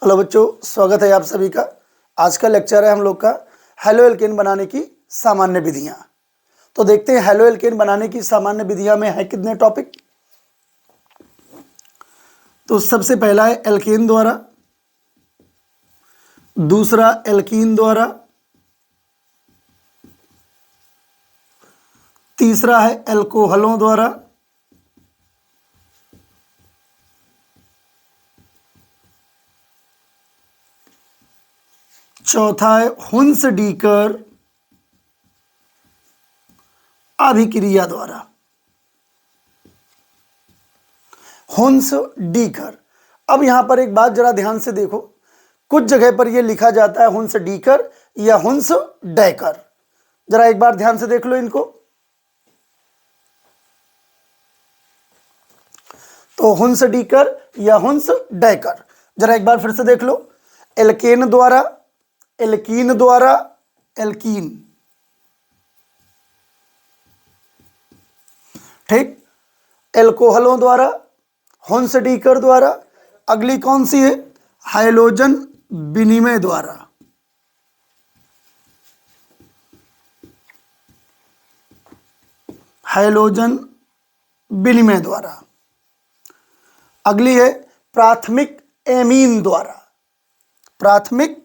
Hello बच्चों, स्वागत है आप सभी का। आज का लेक्चर है हम लोग का हैलो एल्केन बनाने की सामान्य विधियां। तो देखते हैं हैलो एल्केन बनाने की सामान्य विधियां में है कितने टॉपिक। तो सबसे पहला है एल्केन द्वारा, दूसरा एल्कीन द्वारा, तीसरा है एल्कोहलों द्वारा, चौथा है हुंसडीकर अभिक्रिया द्वारा। हुंसडीकर। अब यहां पर एक बात जरा ध्यान से देखो, कुछ जगह पर यह लिखा जाता है हुंसडीकर या हुंसडैकर। जरा एक बार ध्यान से देख लो इनको। तो हुंसडीकर या हुंसडैकर, जरा एक बार फिर से देख लो। एल्केन द्वारा, एल्कीन द्वारा, एल्कीन, ठीक। एल्कोहलों द्वारा, हुंसडीकर द्वारा। अगली कौन सी है? हाइलोजन विनिमय द्वारा। हाइलोजन विनिमय द्वारा। अगली है प्राथमिक एमीन द्वारा। प्राथमिक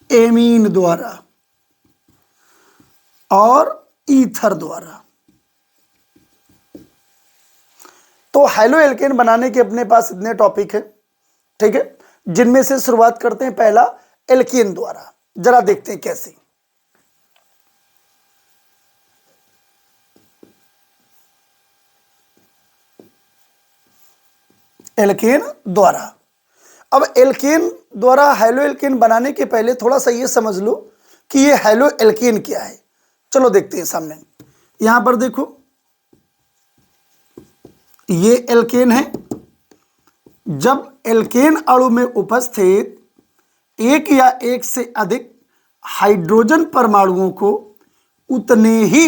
एमीन द्वारा और ईथर द्वारा। तो हैलो एल्केन बनाने के अपने पास इतने टॉपिक है, ठीक है, जिनमें से शुरुआत करते हैं पहला एल्केन द्वारा। जरा देखते हैं कैसे। एल्केन द्वारा। अब एल्केन द्वारा हैलो एल्केन बनाने के पहले थोड़ा सा ये समझ लो कि ये हैलो एल्केन क्या है। चलो देखते हैं सामने। यहां पर देखो, ये एल्केन है। जब एल्केन अणु में उपस्थित एक या एक से अधिक हाइड्रोजन परमाणुओं को उतने ही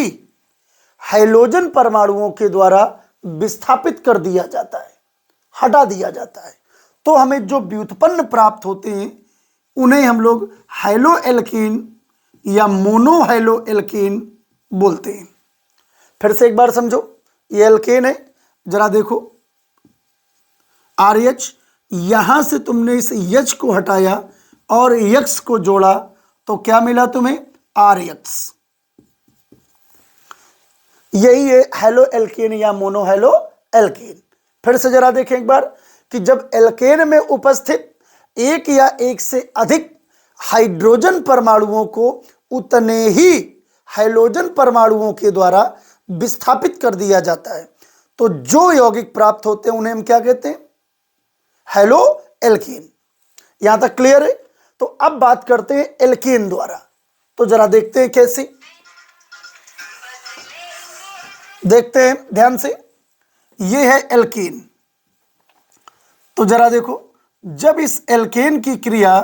हाइलोजन परमाणुओं के द्वारा विस्थापित कर दिया जाता है, हटा दिया जाता है, तो हमें जो व्युत्पन्न प्राप्त होते हैं उन्हें हम लोग हैलो एल्केन या मोनो हैलो एल्केन बोलते हैं। फिर से एक बार समझो, ये एल्केन है। जरा देखो, RH, यहां से तुमने इस H को हटाया और X को जोड़ा तो क्या मिला तुम्हें? RH। यही है हैलो एल्केन या मोनो हैलो एल्केन। फिर से जरा देखें एक बार कि जब एल्केन में उपस्थित एक या एक से अधिक हाइड्रोजन परमाणुओं को उतने ही हाइलोजन परमाणुओं के द्वारा विस्थापित कर दिया जाता है, तो जो यौगिक प्राप्त होते हैं उन्हें हम क्या कहते हैं? Halo alkane. यहां तक क्लियर है? तो अब बात करते हैं एल्केन द्वारा। तो जरा देखते हैं कैसे। देखते हैं ध्यान से। यह है एल्केन। तो जरा देखो, जब इस एल्केन की क्रिया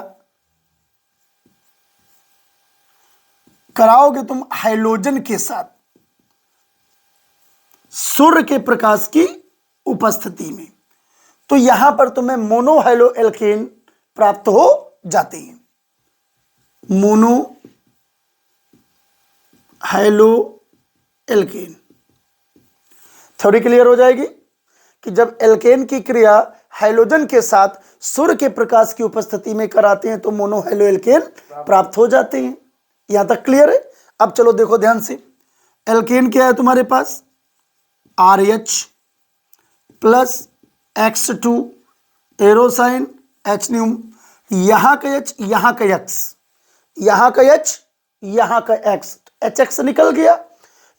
कराओगे तुम हाइलोजन के साथ सूर्य के प्रकाश की उपस्थिति में, तो यहां पर तुम्हें मोनो हैलो एल्केन प्राप्त हो जाते हैं। Mono halo alkane. Theory clear हो जाएगी कि जब एल्केन की क्रिया हाइलोजन के साथ सूर्य के प्रकाश की उपस्थिति में कराते हैं तो मोनो हैलो एल्केन प्राप्त हो जाते हैं। यहां तक क्लियर है? अब चलो देखो ध्यान से। एल्केन क्या है तुम्हारे पास? RH प्लस X2 एरोसाइन H न्यूम, यहां का H, यहां का X, यहां का H, यहां का X, HX निकल गया।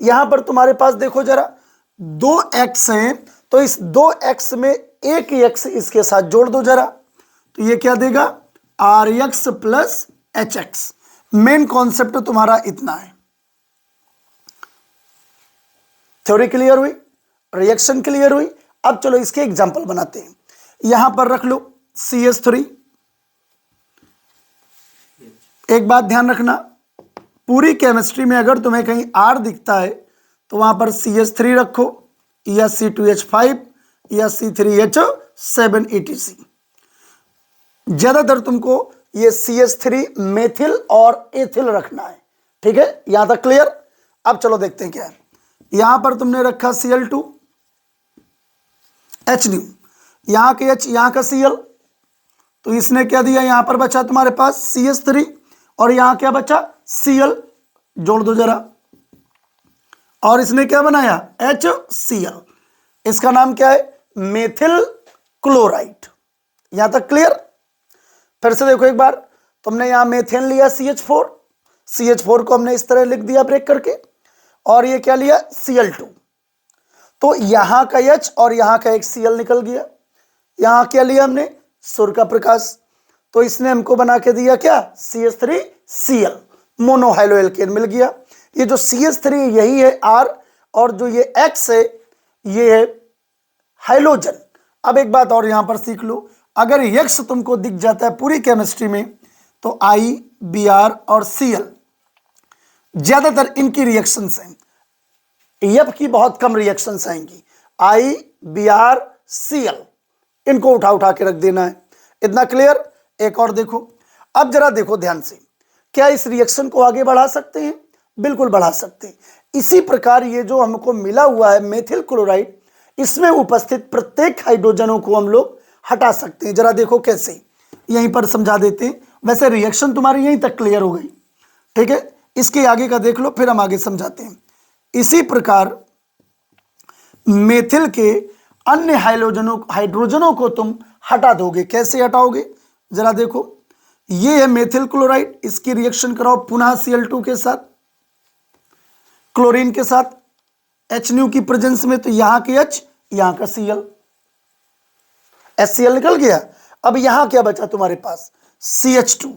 यहां पर तुम्हारे पास देखो जरा, 2 X हैं, तो इस 2 X में एक X इसके साथ जोड़ दो जरा, तो ये क्या देगा? RX plus HX। Main concept तुम्हारा इतना है। थ्योरी क्लियर हुई? रिएक्शन क्लियर हुई? अब चलो इसके एग्जांपल बनाते हैं। यहां पर रख लो CH3। एक बात ध्यान रखना, पूरी केमिस्ट्री में अगर तुम्हें कहीं R दिखता है तो वहां पर CH3 रखो या C2H5 या C3H7 etc। ज्यादातर तुमको ये CH3 मेथिल और एथिल रखना है, ठीक है, यहां तक क्लियर। अब चलो देखते हैं क्या है। यहां पर तुमने रखा Cl2 H, यहां के H, यहां का Cl, तो इसने क्या दिया, यहां पर बचा तुम्हारे पास CH3 और यहां क्या बचा Cl, जोड़ दो जरा, और इसने क्या बनाया HCl। इसका नाम क्या है, मेथिल क्लोराइड। यहां तक क्लियर। फिर से देखो एक बार, तुमने यहां मेथेन लिया CH4, CH4 को हमने इस तरह लिख दिया ब्रेक करके, और ये क्या लिया Cl2, तो यहां का H और यहां का एक Cl निकल गया। यहां क्या लिया हमने, सूर्य का प्रकाश, तो इसने हमको बना के दिया क्या CH3Cl, मोनोहाइलो एल्केन मिल गया। ये जो CH3 यही है R, और जो ये X है ये है हाइलोजन। अब एक बात और यहां पर सीख लो, अगर X तुमको दिख जाता है पूरी केमिस्ट्री में तो I, Br और Cl ज्यादातर इनकी रिएक्शंस हैं, F की बहुत कम रिएक्शंस आएंगी। I, Br, Cl इनको उठा उठा के रख देना है। इतना क्लियर। एक और देखो, अब जरा देखो ध्यान से, क्या इस रिएक्शन को आगे बढ़ा सकते हैं, बिल्कुल बढ़ा सकते हैं। इसी प्रकार ये जो हमको मिला हुआ है मेथिल क्लोराइड, इसमें उपस्थित प्रत्येक हाइड्रोजनों को हम लोग हटा सकते हैं। जरा देखो कैसे, यहीं पर समझा देते हैं। वैसे रिएक्शन तुम्हारी यहीं तक क्लियर हो गई, ठीक है, इसके आगे का देख लो, फिर हम आगे समझाते हैं। इसी प्रकार मेथिल के अन्य हाइड्रोजनों को तुम हटा दोगे। कैसे हटाओगे, जरा देखो, ये है मेथिल क्लोराइड, इसकी रिएक्शन कराओ पुनः Cl2 के साथ, क्लोरीन के साथ HNu की प्रेजेंस में, तो यहां के H, यहां का Cl, HCl निकल गया। अब यहां क्या बचा तुम्हारे पास CH2,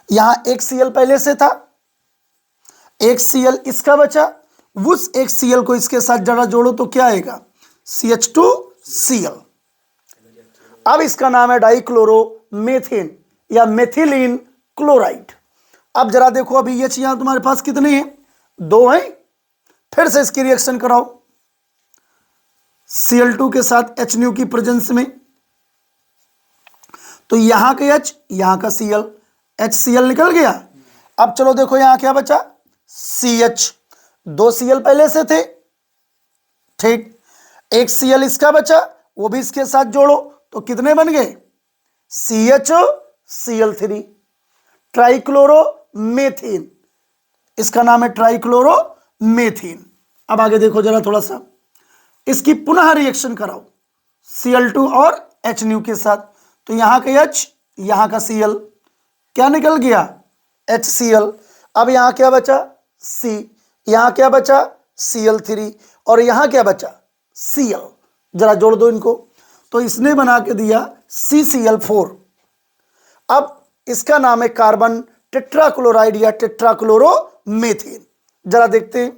यहां एक Cl पहले से था, एक Cl इसका बचा, उस एक Cl को इसके साथ जरा जोड़ो तो क्या आएगा CH2Cl। अब इसका नाम है डाइक्लोरोमेथेन या मेथिलीन क्लोराइड। अब जरा देखो, अभी H यहां तुम्हारे पास कितने हैं, 2 हैं। फिर से इसकी रिएक्शन कराओ Cl2 के साथ HNu की प्रेजेंस में, तो यहां का H, यहां का Cl, HCl निकल गया। अब चलो देखो यहां क्या बचा CH, 2 Cl पहले से थे, ठीक, एक Cl इसका बचा, वो भी इसके साथ जोड़ो तो कितने बन गए CHCl3, ट्राइक्लोरोमेथेन। इसका नाम है ट्राइक्लोरोमेथेन। अब आगे देखो जरा थोड़ा सा, इसकी पुनः रिएक्शन कराओ Cl2 और HNu के साथ, तो यहां का H, यहां का Cl, क्या निकल गया HCl। अब यहां क्या बचा C, यहां क्या बचा Cl3, और यहां क्या बचा Cl, जरा जोड़ दो इनको, तो इसने बना के दिया CCl4। अब इसका नाम है कार्बन टेट्राक्लोराइड या टेट्राक्लोरोमेथेन। जरा देखते हैं,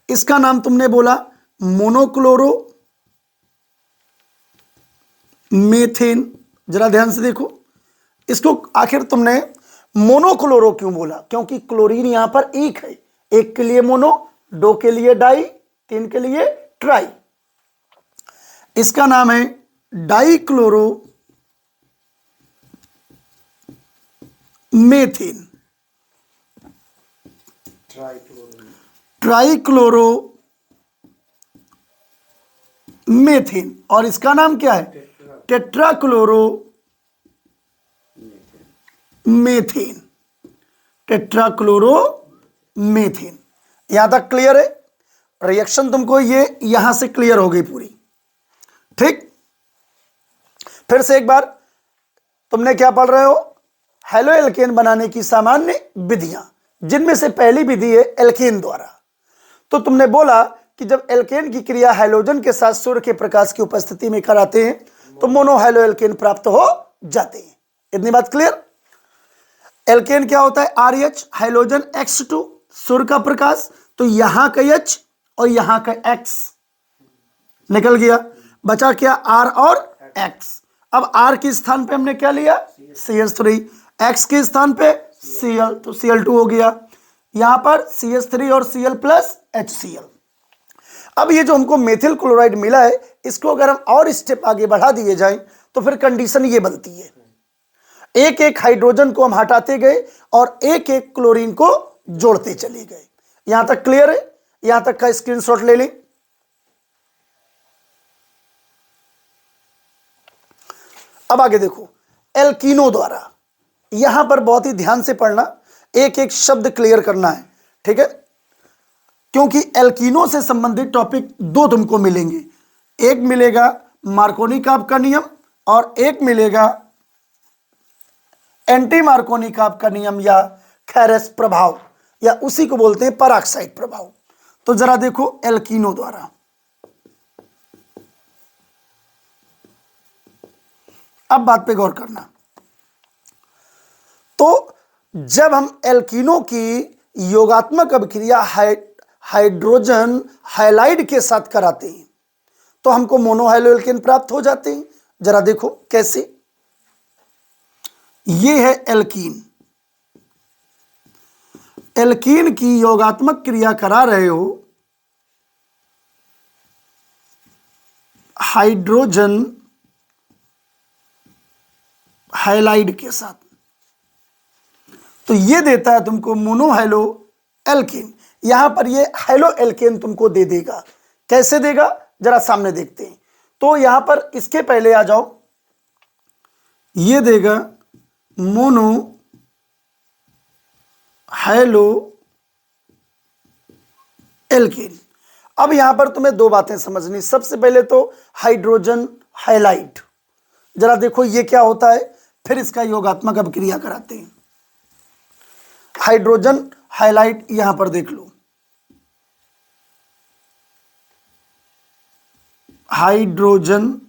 इसका नाम तुमने बोला मोनोक्लोरो मेथेन। जरा ध्यान से देखो, इसको आखिर तुमने मोनोक्लोरो क्यों बोला, क्योंकि क्लोरीन यहां पर एक है, एक के लिए मोनो, 2 के लिए डाई, 3 के लिए ट्राई। इसका नाम है डाइक्लोरो मेथेन, ट्राइक्लोरो मेथेन, और इसका नाम क्या है टेट्राक्लोरो मेथेन, टेट्राक्लोरो मेथेन। यहां तक क्लियर है। रिएक्शन तुमको ये यहां से क्लियर हो गई पूरी, ठीक। फिर से एक बार, तुमने क्या पढ़ रहे हो, हेलो एल्केन बनाने की सामान्य विधियां, जिनमें से पहली विधि है एल्केन द्वारा। तो तुमने बोला कि जब एल्केन की क्रिया हाइड्रोजन के साथ सूर्य के प्रकाश की उपस्थिति में कराते हैं तो मोनोहाइलो एल्केन प्राप्त हो जाते हैं। इतनी बात क्लियर। एल्केन क्या होता है RH, हाइड्रोजन X2, सूर्य का प्रकाश, तो यहां का H और यहां का X निकल गया, बचा क्या R और X। अब R के स्थान पे हमने क्या लिया CH3, X के स्थान पे Cl, तो Cl2 हो गया। यहां पर CH3 और Cl प्लस HCl। अब ये जो हमको मेथिल क्लोराइड मिला है, इसको अगर हम और स्टेप आगे बढ़ा दिए जाएं तो फिर कंडीशन ये बनती है, एक एक हाइड्रोजन को हम हटाते गए और एक एक क्लोरीन को जोड़ते चले गए। यहां तक क्लियर है? यहां तक का स्क्रीनशॉट ले लें। अब आगे देखो, एल्कीनो द्वारा, यहां पर बहुत ही ध्यान से पढ़ना, एक एक शब्द क्लियर करना है, ठीक है, क्योंकि एल्कीनो से संबंधित टॉपिक दो तुमको मिलेंगे, एक मिलेगा मार्कोनी-काप का नियम और एक मिलेगा एंटी मार्कोनी-काप का नियम या खैरेस प्रभाव, या उसी को बोलते हैं पराक्साइड प्रभाव। तो जरा देखो एल्कीनो द्वारा, अब बात पे गौर करना। तो जब हम एल्कीनो की योगात्मक अभिक्रिया हाइड्रोजन हाइलाइड के साथ कराते हैं तो हमको मोनोहाइलो एल्केन प्राप्त हो जाते हैं। जरा देखो कैसे, ये है एल्कीन, एल्कीन की योगात्मक क्रिया करा रहे हो हाइड्रोजन हाइलाइड के साथ, तो ये देता है तुमको मोनोहाइलो एल्केन। यहां पर ये हाइलो एल्केन तुमको दे देगा। कैसे देगा जरा सामने देखते हैं। तो यहां पर इसके पहले आ जाओ, ये देगा मोनो हाइलो एल्केन। अब यहां पर तुम्हें दो बातें समझनी। सबसे पहले तो हाइड्रोजन हाइलाइड, जरा देखो ये क्या होता है, फिर इसका योगात्मक अभिक्रिया कराते हैं। हाइड्रोजन हाइलाइट यहां पर देख लो, हाइड्रोजन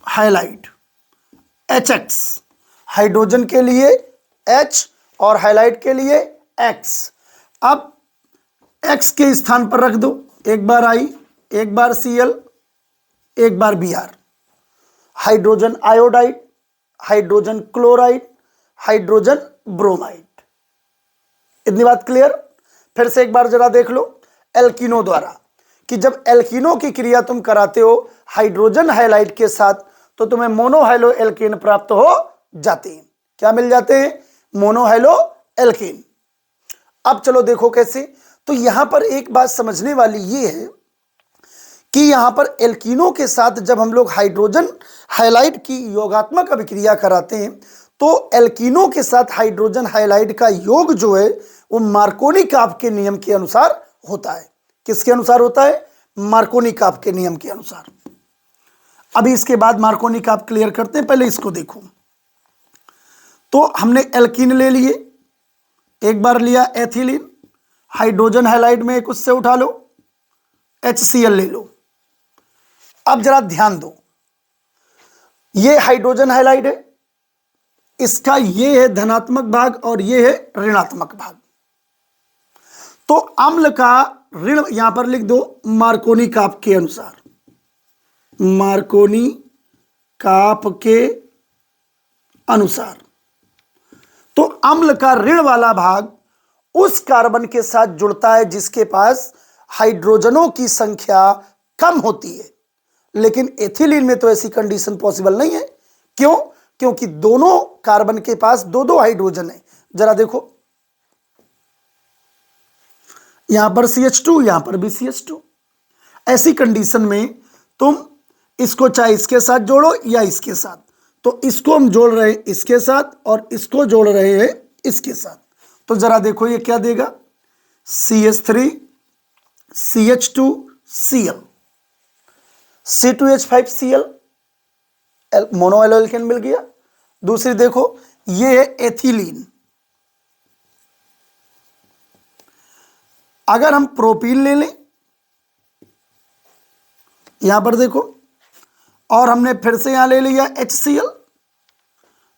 हाइलाइट HX, हाइड्रोजन के लिए H और हाइलाइट के लिए X। अब X के स्थान पर रख दो, एक बार I, एक बार Cl, एक बार Br। Hydrogen iodide, hydrogen chloride, hydrogen bromide. इतनी बात क्लियर? फिर से एक बार जरा देख लो एल्कीनो द्वारा, कि जब एल्कीनो की क्रिया तुम कराते हो हाइड्रोजन हाइलाइड के साथ तो तुम्हें मोनोहाइलो एल्केन प्राप्त हो जाते हैं। क्या मिल जाते हैं? मोनोहाइलो एल्केन। अब चलो देखो कैसे। तो यहां पर एक बात समझने वाली ये है कि यहां पर एल्कीनो के साथ जब हम लोग हाइड्रोजन हाइलाइड की योगात्मक अभिक्रिया कराते हैं तो एल्कीनो के साथ हाइड्रोजन हाइलाइड का योग जो है वो मार्कोनी-काप के नियम के अनुसार होता है। किसके अनुसार होता है? मार्कोनी-काप के नियम के अनुसार। अभी इसके बाद मार्कोनी-काप क्लियर करते हैं, पहले इसको देखो। तो हमने एल्कीन ले लिए, एक बार लिया एथिलीन, हाइड्रोजन हाइलाइड में एक उससे उठा लो, HCl ले लो। अब जरा ध्यान दो, ये हाइड्रोजन हाइलाइड है, इसका ये है धनात्मक भाग और ये है ऋणात्मक भाग। तो अम्ल का ऋण यहां पर लिख दो मार्कोनी-काप के अनुसार, मार्कोनी-काप के अनुसार। तो अम्ल का ऋण वाला भाग उस कार्बन के साथ जुड़ता है जिसके पास हाइड्रोजनों की संख्या कम होती है। लेकिन एथिलीन में तो ऐसी कंडीशन पॉसिबल नहीं है। क्यों? क्योंकि दोनों कार्बन के पास दो दो हाइड्रोजन है। जरा देखो, यहां पर CH2, यहां पर भी CH2। ऐसी कंडीशन में तुम इसको चाहे इसके साथ जोड़ो या इसके साथ, तो इसको हम जोड़ रहे हैं इसके साथ और इसको जोड़ रहे हैं इसके साथ। तो जरा देखो ये क्या देगा, CH3 CH2 Cl, C2H5Cl, मोनोहाइलो alkene मिल गया। दूसरी देखो ये है एथिलीन। अगर हम प्रोपीन ले लें, यहां पर देखो, और हमने फिर से यहां ले लिया HCl,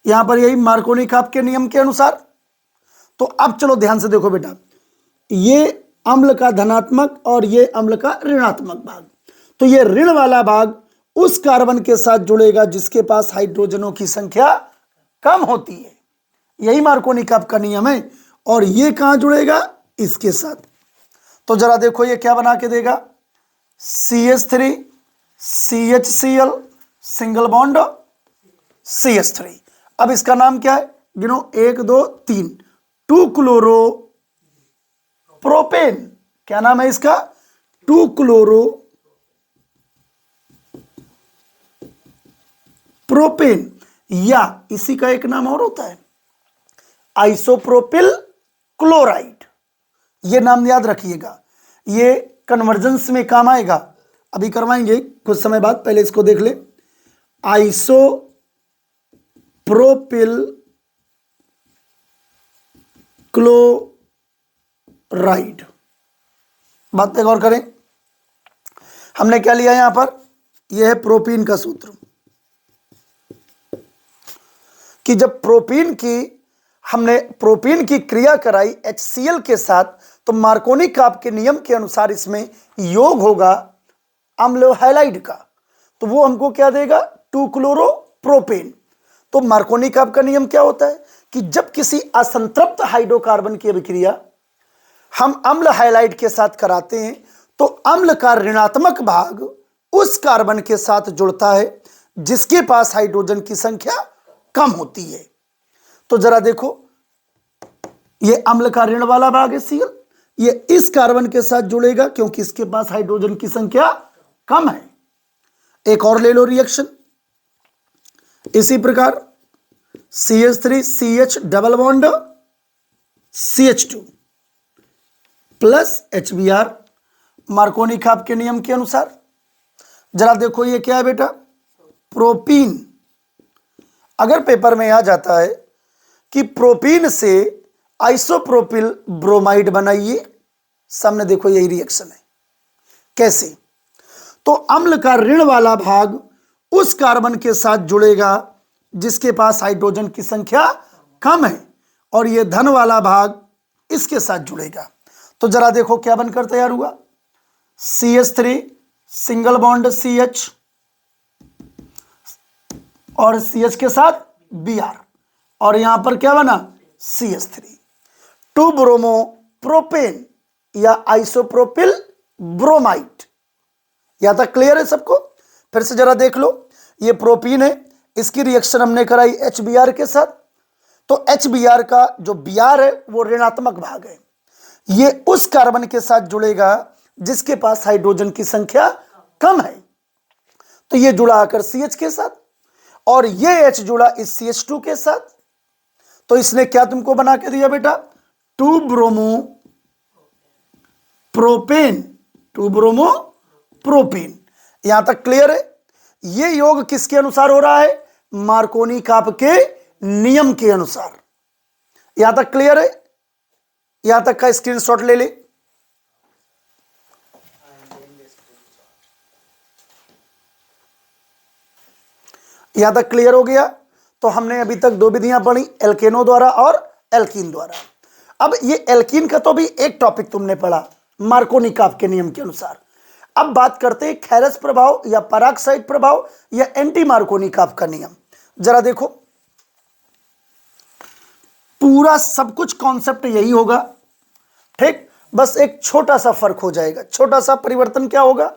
यहां पर यही मार्कोनी-काप के नियम के अनुसार। तो अब चलो ध्यान से देखो बेटा, ये अम्ल का धनात्मक और ये अम्ल का ऋणात्मक भाग। तो ये ऋण वाला भाग उस कार्बन के साथ जुड़ेगा जिसके पास हाइड्रोजनों की संख्या कम होती है। यही मार्कोनी-काप का नियम है। और ये कहां जुड़ेगा? इसके साथ। तो जरा देखो ये क्या बना के देगा, CH3 CHCl single bond CH3। अब इसका नाम क्या है, गिनो, 1 2 3, 2 क्लोरो प्रोपेन। क्या नाम है इसका, 2 क्लोरो प्रोपेन। या इसी का एक नाम और होता है आइसोप्रोपिल क्लोराइड। ये नाम याद रखिएगा, ये कन्वर्जेंस में काम आएगा, अभी करवाएंगे कुछ समय बाद, पहले इसको देख ले। Isopropyl chloride. बात पे गौर करें, हमने क्या लिया यहां पर, यह है प्रोपीन का सूत्र, कि जब हमने प्रोपीन की क्रिया कराई HCl के साथ, तो मार्कोनी काप के नियम के अनुसार इसमें योग होगा अम्ल हैलाइड का, तो वो हमको क्या देगा, 2 क्लोरो प्रोपेन। तो मार्कोनी काप का नियम क्या होता है कि जब किसी असंतृप्त हाइड्रोकार्बन की अभिक्रिया हम अम्ल हैलाइड के साथ कराते हैं, तो अम्ल का ऋणात्मक भाग उस कार्बन के साथ जुड़ता है जिसके पास हाइड्रोजन की संख्या कम होती है। तो जरा देखो, ये अम्ल का ऋण वाला भाग है Cl, ये इस कार्बन के साथ जुड़ेगा क्योंकि इसके पास हाइड्रोजन की संख्या कम है। एक और ले लो रिएक्शन, इसी प्रकार CH3 CH double bond CH2 plus HBr Markovnikov के नियम के अनुसार। जरा देखो ये क्या है बेटा, प्रोपीन। अगर पेपर में आ जाता है कि प्रोपीन से आइसोप्रोपिल ब्रोमाइड बनाइए, सामने देखो यही रिएक्शन है। कैसे, तो अम्ल का ऋण वाला भाग उस कार्बन के साथ जुड़ेगा जिसके पास हाइड्रोजन की संख्या कम है, और यह धन वाला भाग इसके साथ जुड़ेगा। तो जरा देखो क्या बनकर तैयार हुआ, CH3 सिंगल बॉन्ड CH और CH के साथ Br, और यहां पर क्या बना, CH3, 2 ब्रोमो प्रोपेन या आइसोप्रोपिल ब्रोमाइड। यहां तक क्लियर है सबको। फिर से जरा देख लो, ये प्रोपीन है, इसकी रिएक्शन हमने कराई HBr के साथ, तो HBr का जो Br है वो ऋणात्मक भाग है, ये उस कार्बन के साथ जुड़ेगा जिसके पास हाइड्रोजन की संख्या कम है, तो ये जुड़ा आकर CH के साथ, और ये H जुड़ा इस CH2 के साथ। तो इसने क्या तुमको बना के दिया बेटा, 2 ब्रोमो प्रोपेन, 2 ब्रोमो प्रोपेन। यहां तक क्लियर है। ये योग किसके अनुसार हो रहा है, मार्कोनी काप के नियम के अनुसार। यहां तक क्लियर है, यहां तक का स्क्रीनशॉट ले ले। यहां तक क्लियर हो गया। तो हमने अभी तक 2 विधियां पढ़ी, एल्केनो द्वारा और एल्कीन द्वारा। अब ये एल्कीन का तो भी एक टॉपिक तुमने पढ़ा मार्कोनी काप के नियम के अनुसार। अब बात करते हैं खैरस प्रभाव या पेरोक्साइड प्रभाव या एंटी मार्कोनी काप का नियम। जरा देखो, पूरा सब कुछ कॉन्सेप्ट यही होगा, ठीक, बस एक छोटा सा फर्क हो जाएगा। छोटा सा परिवर्तन क्या होगा,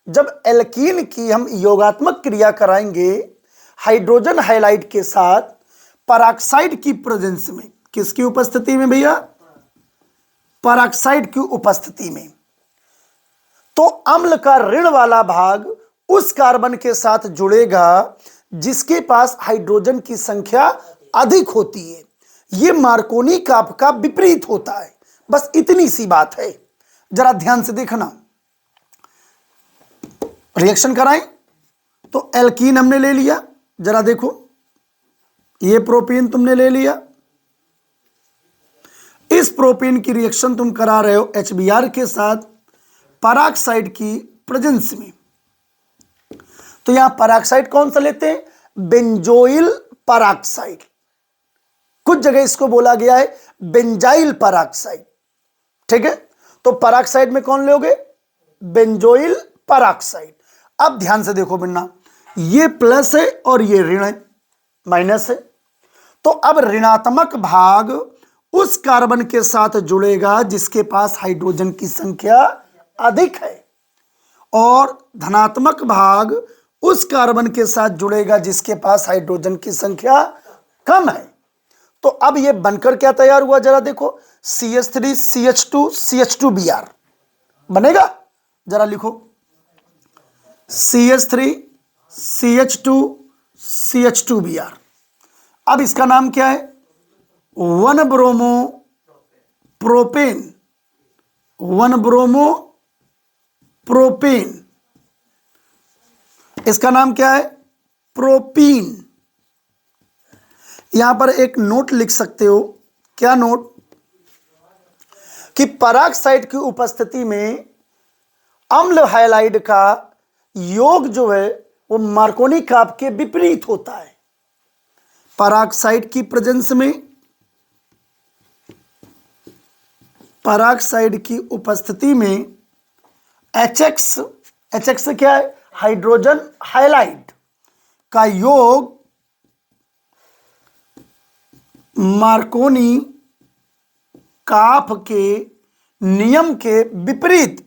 जब एल्कीन की हम योगात्मक क्रिया कराएंगे हाइड्रोजन हैलाइड के साथ पेरोक्साइड की प्रेजेंस में, किसकी उपस्थिति में भैया, पेरोक्साइड की उपस्थिति में, तो अम्ल का ऋण वाला भाग उस कार्बन के साथ जुड़ेगा जिसके पास हाइड्रोजन की संख्या अधिक होती है। यह मार्कोनी काप का विपरीत होता है, बस इतनी सी बात है। जरा ध्यान से देखना, रिएक्शन कराएं तो एल्कीन हमने ले लिया, जरा देखो ये प्रोपीन तुमने ले लिया, इस प्रोपीन की रिएक्शन तुम करा रहे हो HBr के साथ पेरोक्साइड की प्रेजेंस में। तो यहां पेरोक्साइड कौन सा लेते हैं, बेंजोइल पेरोक्साइड, कुछ जगह इसको बोला गया है बेंजाइल पेरोक्साइड, ठीक है। तो पेरोक्साइड में कौन लोगे, बेंजोइल पेरोक्साइड। अब ध्यान से देखो बिन्ना, ये प्लस है और ये ऋण है, माइनस है, तो अब ऋणात्मक भाग उस कार्बन के साथ जुड़ेगा जिसके पास हाइड्रोजन की संख्या अधिक है, और धनात्मक भाग उस कार्बन के साथ जुड़ेगा जिसके पास हाइड्रोजन की संख्या कम है। तो अब ये बनकर क्या तैयार हुआ, जरा देखो, CH3 CH2 CH2Br बनेगा। जरा लिखो, CH3 CH2 CH2Br। अब इसका नाम क्या है, 1 ब्रोमो प्रोपेन, 1 ब्रोमो प्रोपेन। इसका नाम क्या है, प्रोपीन। यहां पर एक नोट लिख सकते हो, क्या नोट, कि पराक्साइड की उपस्थिति में अम्ल हैलाइड का योग जो है वो मार्कोनी काप के विपरीत होता है। पराक्साइड की प्रेजेंस में, पराक्साइड की उपस्थिति में HX क्या है, हाइड्रोजन हैलाइड का योग मार्कोनी काप के नियम के विपरीत,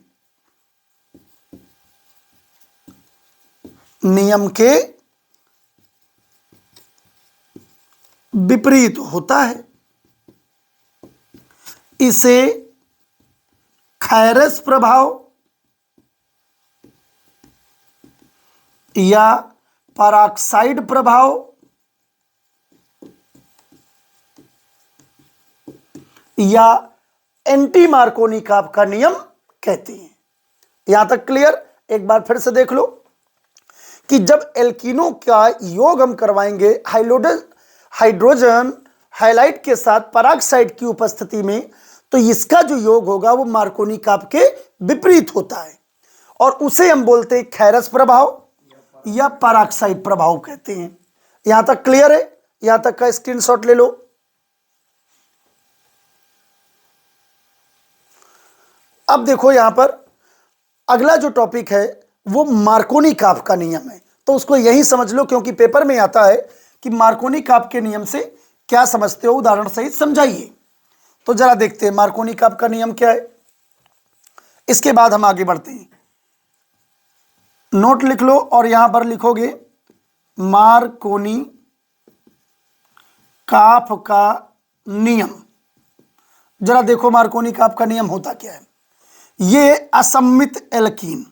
नियम के विपरीत होता है। इसे खैरस प्रभाव या पराक्साइड प्रभाव या एंटी मार्कोनी काप का नियम कहते हैं। यहां तक क्लियर? एक बार फिर से देख लो कि जब एल्कीनों का योग हम करवाएंगे हाइड्रोजन हैलाइड के साथ पराक्साइड की उपस्थिति में, तो इसका जो योग होगा वो मार्कोनी काप के विपरीत होता है, और उसे हम बोलते हैं खैरस प्रभाव या पराक्साइड प्रभाव कहते हैं। यहां तक क्लियर है? यहां तक का स्क्रीनशॉट ले लो। अब देखो यहां पर अगला जो टॉपिक है वो मार्कोनी काप का नियम है, तो उसको यही समझ लो, क्योंकि पेपर में आता है कि मार्कोनी काप के नियम से क्या समझते हो, उदाहरण सहित समझाइए। तो जरा देखते हैं मार्कोनी काप का नियम क्या है, इसके बाद हम आगे बढ़ते हैं। नोट लिख लो और यहां पर लिखोगे मार्कोनी काप का नियम। जरा देखो मार्कोनी काप का नियम होता क्या है। ये असम्मित एल्कीन,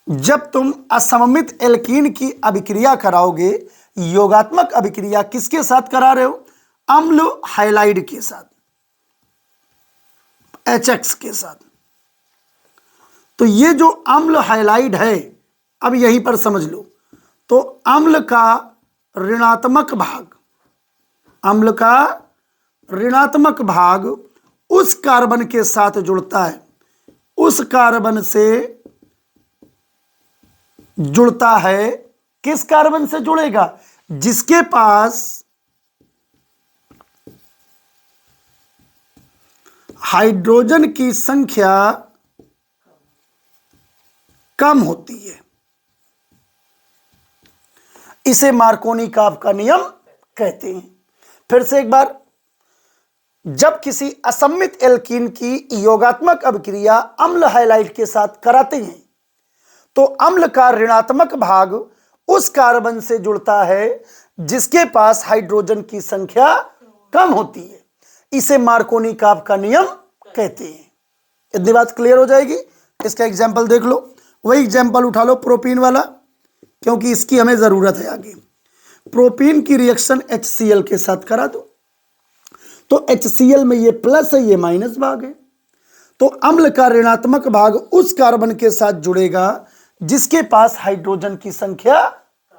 जब तुम असममित एल्कीन की अभिक्रिया कराओगे, योगात्मक अभिक्रिया किसके साथ करा रहे हो, अम्ल हैलाइड के साथ, HX के साथ, तो ये जो अम्ल हैलाइड है, अब यहीं पर समझ लो, तो अम्ल का ऋणात्मक भाग, अम्ल का ऋणात्मक भाग उस कार्बन के साथ जुड़ता है, उस कार्बन से जुड़ता है, किस कार्बन से जुड़ेगा, जिसके पास हाइड्रोजन की संख्या कम होती है। इसे मार्कोनी काप का नियम कहते हैं। फिर से एक बार, जब किसी असम्मित एल्कीन की योगात्मक अभिक्रिया अम्ल हैलाइड के साथ कराते हैं, तो अम्ल का ऋणात्मक भाग उस कार्बन से जुड़ता है जिसके पास हाइड्रोजन की संख्या कम होती है। इसे मार्कोनी काप का नियम कहते हैं। इतनी बात क्लियर हो जाएगी। इसका एग्जाम्पल देख लो, वही एग्जाम्पल उठा लो प्रोपीन वाला, क्योंकि इसकी हमें जरूरत है आगे। प्रोपीन की रिएक्शन HCl के साथ करा दो, तो HCl में ये प्लस है, ये माइनस भाग है, तो अम्ल का ऋणात्मक भाग उस कार्बन के साथ जुड़ेगा जिसके पास हाइड्रोजन की संख्या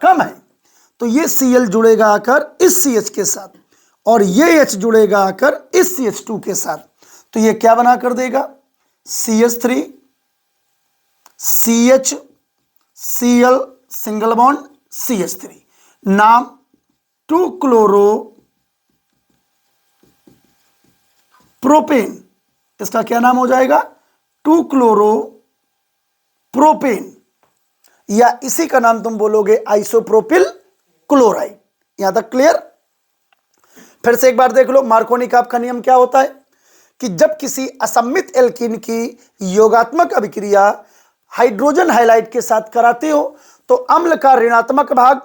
कम है। तो ये Cl जुड़ेगा आकर इस CH के साथ, और ये H जुड़ेगा आकर इस CH2 के साथ, तो ये क्या बना कर देगा, CH3 CH Cl single bond CH3, नाम 2 क्लोरो प्रोपेन। इसका क्या नाम हो जाएगा, 2 क्लोरो प्रोपेन। या इसी का नाम तुम बोलोगे आइसोप्रोपिल क्लोराइड। यहां तक क्लियर? फिर से एक बार देख लो, मार्कोनी का आपका नियम क्या होता है कि जब किसी असम्मित एल्कीन की योगात्मक अभिक्रिया हाइड्रोजन हाइलाइट के साथ कराते हो तो अम्ल का ऋणात्मक भाग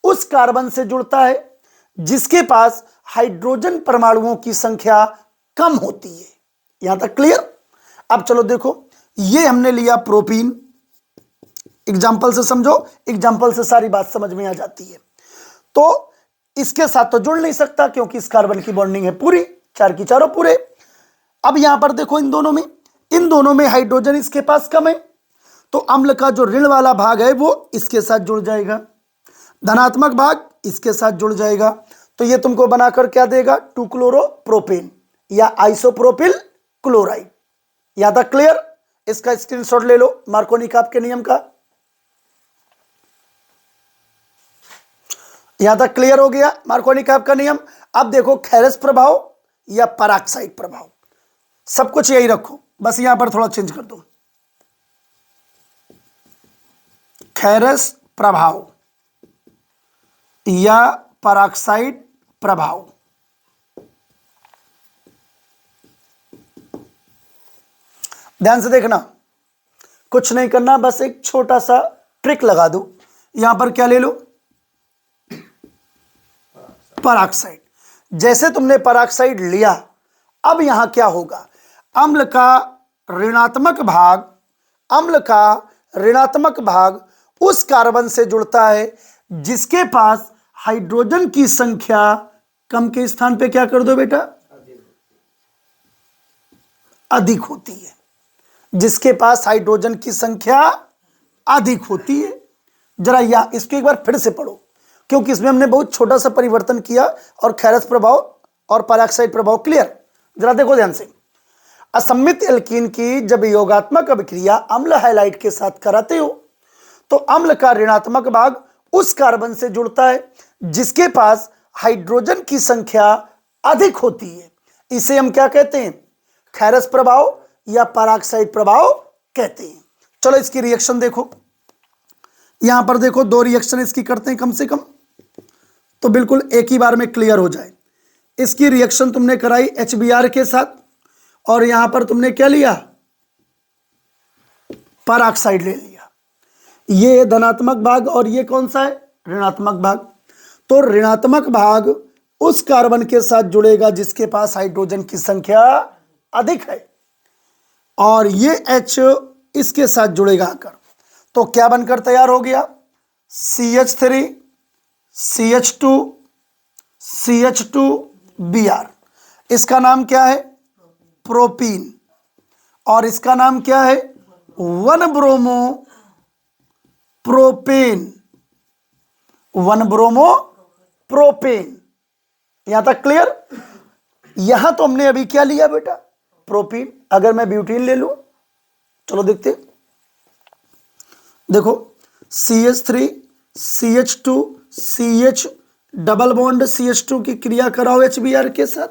उस कार्बन से जुड़ता है जिसके पास हाइड्रोजन परमाणुओं की संख्या कम होती है। यहां तक क्लियर? अब चलो देखो, ये हमने लिया प्रोपीन, एग्जाम्पल से समझो, एग्जाम्पल से सारी बात समझ में आ जाती है। तो इसके साथ तो जुड़ नहीं सकता क्योंकि इस कार्बन की बॉन्डिंग है पूरी, चार की चारों पूरे। अब यहां पर देखो, इन दोनों में हाइड्रोजन इसके पास कम है, तो अम्ल का जो ऋण वाला भाग है वो इसके साथ जुड़ जाएगा, धनात्मक भाग इसके साथ जुड़ जाएगा। तो ये तुमको बनाकर क्या देगा? 2-क्लोरोप्रोपेन या आइसोप्रोपिल क्लोराइड। यहां तक क्लियर? इसका स्क्रीनशॉट ले लो मार्कोनी का आपके नियम का। यहां तक क्लियर हो गया मार्कोनी का आपका नियम। अब देखो, खैरस प्रभाव या पराक्साइड प्रभाव, सब कुछ यही रखो, बस यहां पर थोड़ा चेंज कर दो। खैरस प्रभाव या पराक्साइड प्रभाव, ध्यान से देखना, कुछ नहीं करना, बस एक छोटा सा ट्रिक लगा दो। यहां पर क्या ले लो? पराक्साइड। जैसे तुमने पराक्साइड लिया, अब यहां क्या होगा? अम्ल का ऋणात्मक भाग उस कार्बन से जुड़ता है जिसके पास हाइड्रोजन की संख्या कम के स्थान पे क्या कर दो बेटा? अधिक होती है। जिसके पास हाइड्रोजन की संख्या अधिक होती है। जरा या इसको एक बार फिर से पढ़ो, क्योंकि इसमें हमने बहुत छोटा सा परिवर्तन किया और खैरस प्रभाव और पराक्साइड प्रभाव क्लियर। जरा देखो ध्यान से, असम्मित एल्कीन की जब योगात्मक अभिक्रिया अम्ल हाइलाइट के साथ कराते हो तो अम्ल का ऋणात्मक भाग उस कार्बन से जुड़ता है जिसके पास हाइड्रोजन की संख्या अधिक होती है। इसे हम क्या कहते हैं? खैरस प्रभाव या पराक्साइड प्रभाव कहते हैं। चलो इसकी रिएक्शन देखो, यहां पर देखो, दो रिएक्शन इसकी करते हैं कम से कम, तो बिल्कुल एक ही बार में क्लियर हो जाए। इसकी रिएक्शन तुमने कराई HBr के साथ और यहां पर तुमने क्या लिया? पराक्साइड ले लिया। ये धनात्मक भाग और ये कौन सा है? ऋणात्मक भाग। तो ऋणात्मक भाग उस कार्बन के साथ जुड़ेगा जिसके पास हाइड्रोजन की संख्या अधिक है और ये H इसके साथ जुड़ेगा आकर, तो क्या बनकर तैयार हो गया? CH3 CH2 CH2Br। इसका नाम क्या है? प्रोपीन। और इसका नाम क्या है? 1-ब्रोमो प्रोपेन। 1-ब्रोमो प्रोपेन। यहां तक क्लियर? यहां तो हमने अभी क्या लिया बेटा? प्रोपीन। अगर मैं ब्यूटीन ले लूं, चलो देखते, देखो CH3 CH2 CH double bond CH2 की क्रिया कराओ HBr के साथ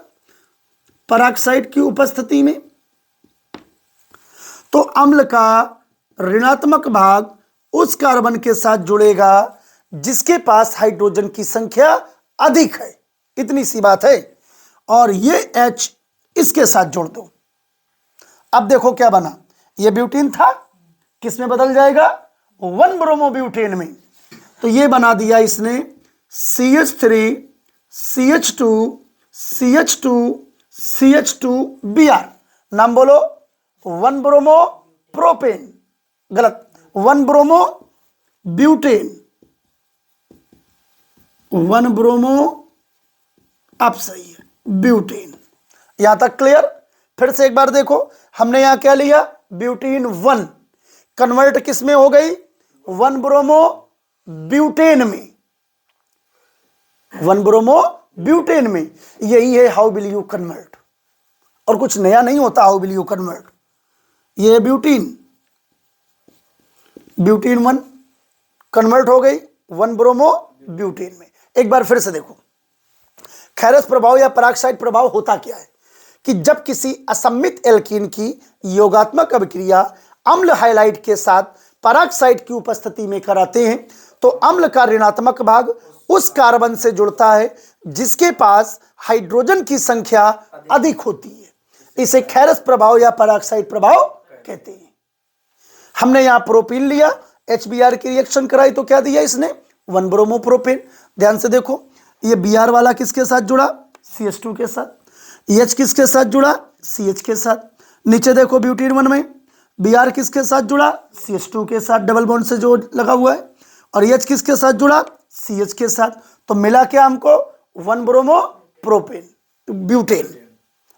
पराक्साइड की उपस्थिति में, तो अम्ल का ऋणात्मक भाग उस कार्बन के साथ जुड़ेगा जिसके पास हाइड्रोजन की संख्या अधिक है। इतनी सी बात है। और ये H इसके साथ जोड़ दो। अब देखो क्या बना? ये ब्यूटीन था, किस में बदल जाएगा? 1-ब्रोमोब्यूटेन में। तो ये बना दिया इसने CH3 CH2 CH2 CH2Br। नाम बोलो, 1-ब्रोमो प्रोपेन। गलत, 1-ब्रोमोब्यूटेन। 1-ब्रोमो, अब सही है, ब्यूटेन। यहां तक क्लियर? फिर से एक बार देखो, हमने यहां क्या लिया? ब्यूटीन 1 कन्वर्ट किस में हो गई? 1-ब्रोमोब्यूटेन में। 1-ब्रोमोब्यूटेन में। यही है हाउ विल यू कन्वर्ट, और कुछ नया नहीं होता हाउ विल यू कन्वर्ट। ये ब्यूटीन 1 कन्वर्ट हो गई 1-ब्रोमोब्यूटेन में। एक बार फिर से देखो, खैरस प्रभाव या पराक्साइड प्रभाव होता क्या है कि जब किसी असम्मित एल्कीन की योगात्मक अभिक्रिया अम्ल हाइलाइट के साथ पेरोक्साइड की उपस्थिति में कराते हैं तो अम्ल का ऋणात्मक भाग उस कार्बन से जुड़ता है जिसके पास हाइड्रोजन की संख्या अधिक होती है। इसे खेरस प्रभाव या पेरोक्साइड प्रभाव कहते हैं। हमने यहां प्रोपीन लिया, HBr की रिएक्शन कराई तो क्या दिया इसने, 1 ब्रोमोप्रोपेन। ध्यान से देखो, ये Br वाला किसके साथ जुड़ा, CH2 के साथ। EH किसके साथ जुड़ा, CH के साथ। नीचे देखो ब्यूटीन 1 में Br किसके साथ जुड़ा, CH2 के साथ, डबल बॉन्ड से जो लगा हुआ है। और EH किसके साथ जुड़ा, CH के साथ। तो मिला क्या हमको, 1 ब्रोमोप्रोपेन, ब्यूटेन।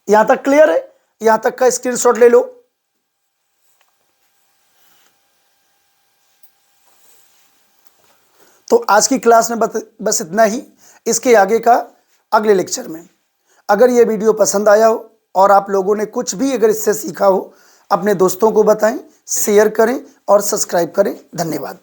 यहां तक क्लियर है? यहां तक का स्क्रीनशॉट ले लो। तो आज की क्लास में बस इतना ही। इसके आगे का अगले लेक्चर में। अगर ये वीडियो पसंद आया हो और आप लोगों ने कुछ भी अगर इससे सीखा हो, अपने दोस्तों को बताएं, शेयर करें और सब्सक्राइब करें। धन्यवाद।